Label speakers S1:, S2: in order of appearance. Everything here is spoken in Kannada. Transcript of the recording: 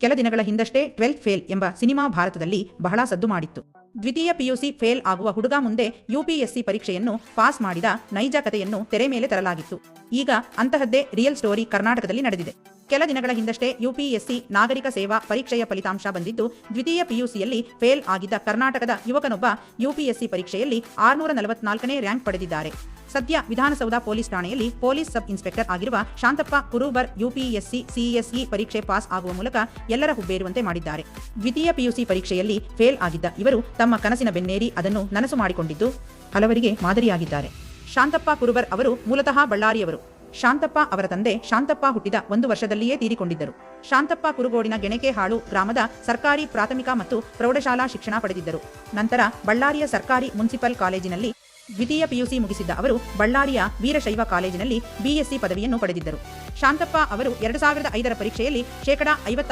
S1: ಕೆಲ ದಿನಗಳ ಹಿಂದಷ್ಟೇ 12th ಫೇಲ್ ಎಂಬ ಸಿನಿಮಾ ಭಾರತದಲ್ಲಿ ಬಹಳ ಸದ್ದು ಮಾಡಿತ್ತು. ದ್ವಿತೀಯ ಪಿಯುಸಿ ಫೇಲ್ ಆಗುವ ಹುಡುಗ ಮುಂದೆ ಯುಪಿಎಸ್ಸಿ ಪರೀಕ್ಷೆಯನ್ನು ಪಾಸ್ ಮಾಡಿದ ನೈಜ ಕಥೆಯನ್ನು ತೆರೆ ಮೇಲೆ ತರಲಾಗಿತ್ತು. ಈಗ ಅಂತಹದ್ದೇ ರಿಯಲ್ ಸ್ಟೋರಿ ಕರ್ನಾಟಕದಲ್ಲಿ ನಡೆದಿದೆ. ಕೆಲ ದಿನಗಳ ಹಿಂದಷ್ಟೇ ಯುಪಿಎಸ್ಸಿ ನಾಗರಿಕ ಸೇವಾ ಪರೀಕ್ಷೆಯ ಫಲಿತಾಂಶ ಬಂದಿದ್ದು, ದ್ವಿತೀಯ ಪಿಯುಸಿಯಲ್ಲಿ ಫೇಲ್ ಆಗಿದ್ದ ಕರ್ನಾಟಕದ ಯುವಕನೊಬ್ಬ ಯುಪಿಎಸ್ಸಿ ಪರೀಕ್ಷೆಯಲ್ಲಿ 644ನೇ ರ್ಯಾಂಕ್ ಪಡೆದಿದ್ದಾರೆ. ಸದ್ಯ ವಿಧಾನಸೌಧ ಪೊಲೀಸ್ ಠಾಣೆಯಲ್ಲಿ ಪೊಲೀಸ್ ಸಬ್ ಇನ್ಸ್ಪೆಕ್ಟರ್ ಆಗಿರುವ ಶಾಂತಪ್ಪ ಕುರುಬರ್ ಯುಪಿಎಸ್ಸಿ ಸಿಎಸ್ಇ ಪರೀಕ್ಷೆ ಪಾಸ್ ಆಗುವ ಮೂಲಕ ಎಲ್ಲರ ಹುಬ್ಬೇರುವಂತೆ ಮಾಡಿದ್ದಾರೆ. ದ್ವಿತೀಯ ಪಿಯುಸಿ ಪರೀಕ್ಷೆಯಲ್ಲಿ ಫೇಲ್ ಆಗಿದ್ದ ಇವರು ತಮ್ಮ ಕನಸಿನ ಬೆನ್ನೇರಿ ಅದನ್ನು ನನಸು ಮಾಡಿಕೊಂಡಿದ್ದು ಹಲವರಿಗೆ ಮಾದರಿಯಾಗಿದ್ದಾರೆ. ಶಾಂತಪ್ಪ ಕುರುಬರ್ ಅವರು ಮೂಲತಃ ಬಳ್ಳಾರಿಯವರು. ಶಾಂತಪ್ಪ ಅವರ ತಂದೆ ಶಾಂತಪ್ಪ ಹುಟ್ಟಿದ 1 ವರ್ಷದಲ್ಲಿಯೇ ತೀರಿಕೊಂಡಿದ್ದರು. ಶಾಂತಪ್ಪ ಕುರುಗೋಡಿನ ಗೆಣೆಕೆಹಾಳು ಗ್ರಾಮದ ಸರ್ಕಾರಿ ಪ್ರಾಥಮಿಕ ಮತ್ತು ಪ್ರೌಢಶಾಲಾ ಶಿಕ್ಷಣ ಪಡೆದಿದ್ದರು. ನಂತರ ಬಳ್ಳಾರಿಯ ಸರ್ಕಾರಿ ಮುನ್ಸಿಪಲ್ ಕಾಲೇಜಿನಲ್ಲಿ ದ್ವಿತೀಯ ಪಿಯುಸಿ ಮುಗಿಸಿದ್ದ ಅವರು ಬಳ್ಳಾರಿಯ ವೀರಶೈವ ಕಾಲೇಜಿನಲ್ಲಿ ಬಿಎಸ್ಸಿ ಪದವಿಯನ್ನು ಪಡೆದಿದ್ದರು. ಶಾಂತಪ್ಪ ಅವರು 2005ರ ಪರೀಕ್ಷೆಯಲ್ಲಿ 56